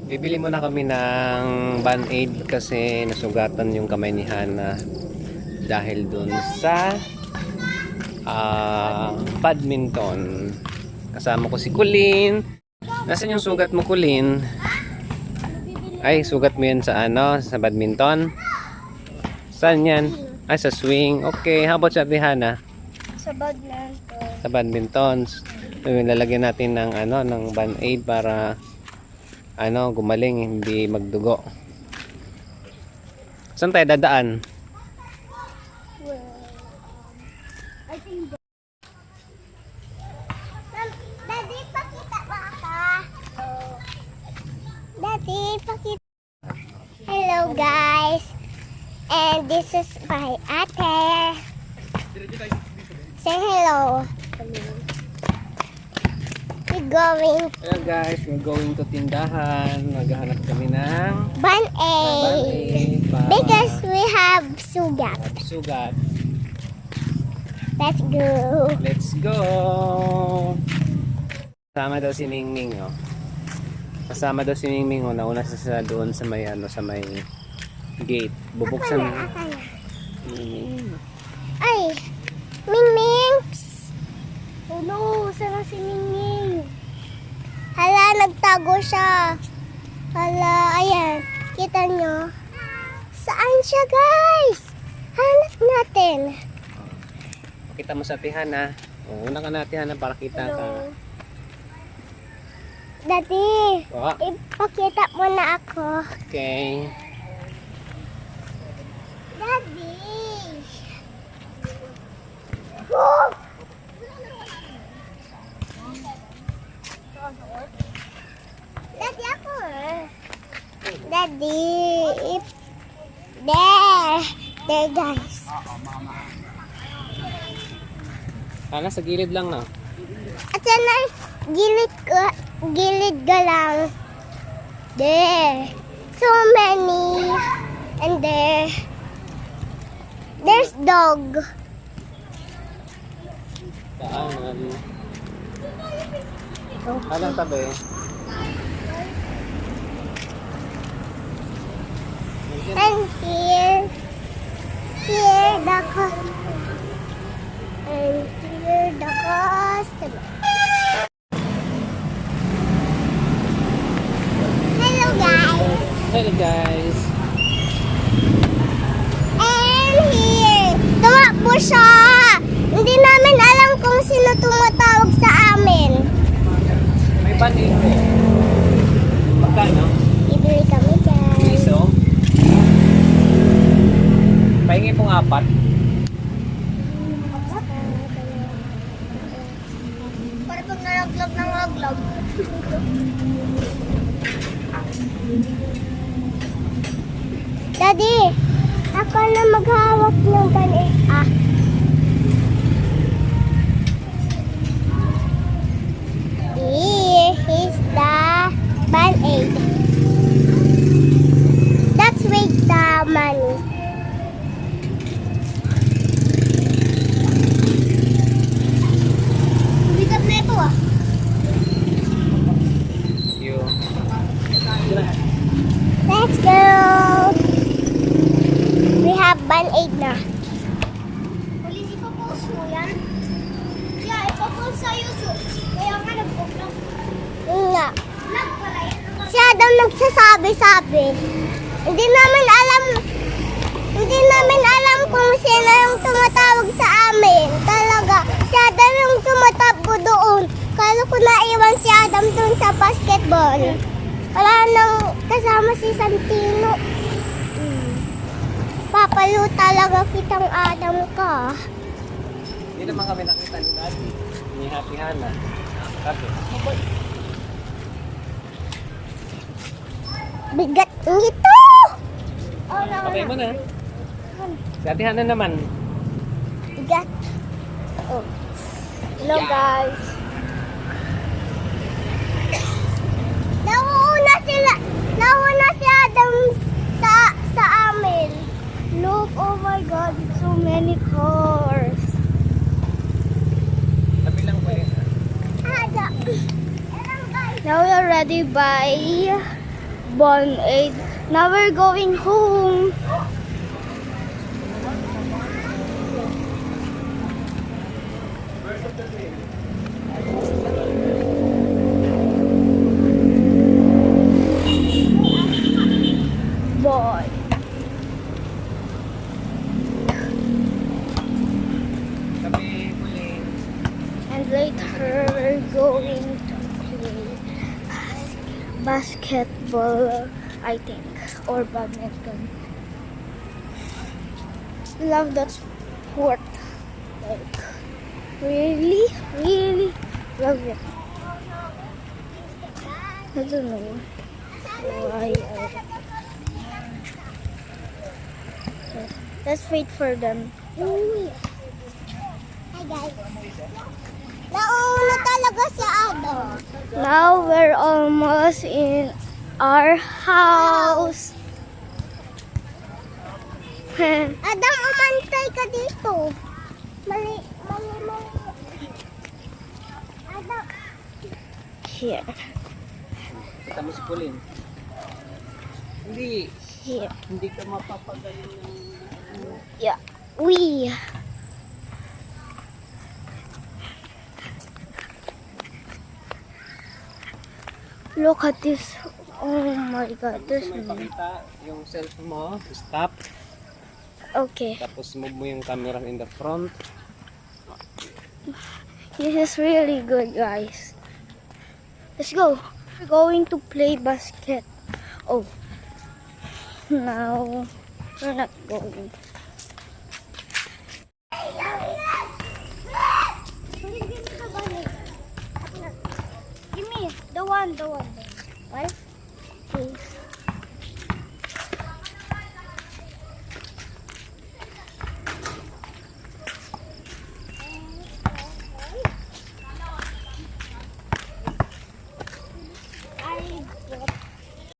Bibili muna kami ng Band-Aid kasi nasugatan yung kamay ni Hana dahil dun sa badminton. Kasama ko si Kulin. Nasaan yung sugat mo, Kulin? Ay, sugat mo yan sa ano? Sa badminton? Saan yan? Ay, sa swing. Okay, how about sa Hana? Sa badminton. Sa badminton. Lalagyan natin ng ano, ng Band-Aid para ano, gumaling, hindi magdugo. Saan tayo dadaan? I think Daddy, pakita ba ka? Daddy, pakita. Hello guys. And this is my ate. Say hello. We're going Hello guys, we're going to tindahan. Maghahanap kami ng Band-Aid. para Because we have sugat. sugat. Let's go. Let's go! Kasama daw si Mingming, oh. Kasama daw si Mingming, oh. Nauna sa doon sa may, ano, sa may gate. Bubuksan mo. Mingming. Ay! Mingming! Oh no! Saan si Mingming? Hala, nagtago siya. Hala, ayan. Kita nyo? Saan siya, guys? Hanap natin. Pakita mo sa Tihana. Oh, una ka na, Tihana, para kita ka. Daddy, Oh, ipakita mo na ako. okay. Daddy! Oh! Daddy, ako Daddy, there! There, guys. Sana sa gilid lang na. At yan na, gilid ka lang. There. So many. And there's dog. Daanan. Alang tabi. And here the customer. And here the customer. Hello guys. Hello guys. And here, tumakbo siya. Hindi namin alam kung sino tumatawag sa amin. May Band-Aid po. Magkano? Ibili kami guys. Piso? Pahingi pong 4. Para pag nalaglag ng laglag. Daddy, ako na maghawak ng Band-Aid. Here is the Band-Aid. That's with the money. Bigat na ito You. Let's go! We have Band-Aid na. Police, ipapost mo yan? Yeah, ipapost sa YouTube. Kaya nga nag-vlog. Nga. Vlog pala yan. Siya daw nagsasabi-sabi. Hindi namin alam kung sino yung tumatawag sa amin. Talaga. Si Adam yung tumatakbo doon. Kala ko naiwan si Adam doon sa basketball. Wala nang kasama si Santino. Papalo talaga kitang Adam ka. Hindi naman kami nakita ni Daddy. Ni Happy Hana. Sabi. Bigat nito! Oh, no, Okay mo na. Si Ate Hana naman. Bigat. Oh. Hello guys. Nauna si Adam sa amin. Look, oh my God, so many cars. Tabi lang po yun. Now we are ready by Bond 8. Now we're going home. Boy. Kami Kulin. And later we're going to play basketball, I think, or badminton. Love that sport. Like, really, really love it. I don't know why. Let's wait for them. Hi guys. Nauna talaga si Adam. Now we're almost in our house. Adam, umantay ka dito. Mali. Adam. Here. Kita mo si Kulin. Hindi. Here. Hindi ka mapapagaling ng... Yeah. We. Look at this. Oh my god. There's Gusto mo no. ipakita yung cellphone mo, stop. Okay. Tapos move mo yung camera in the front. This is really good, guys. Let's go. We're going to play basket. Oh. No. We're not going. Give me the one. Right?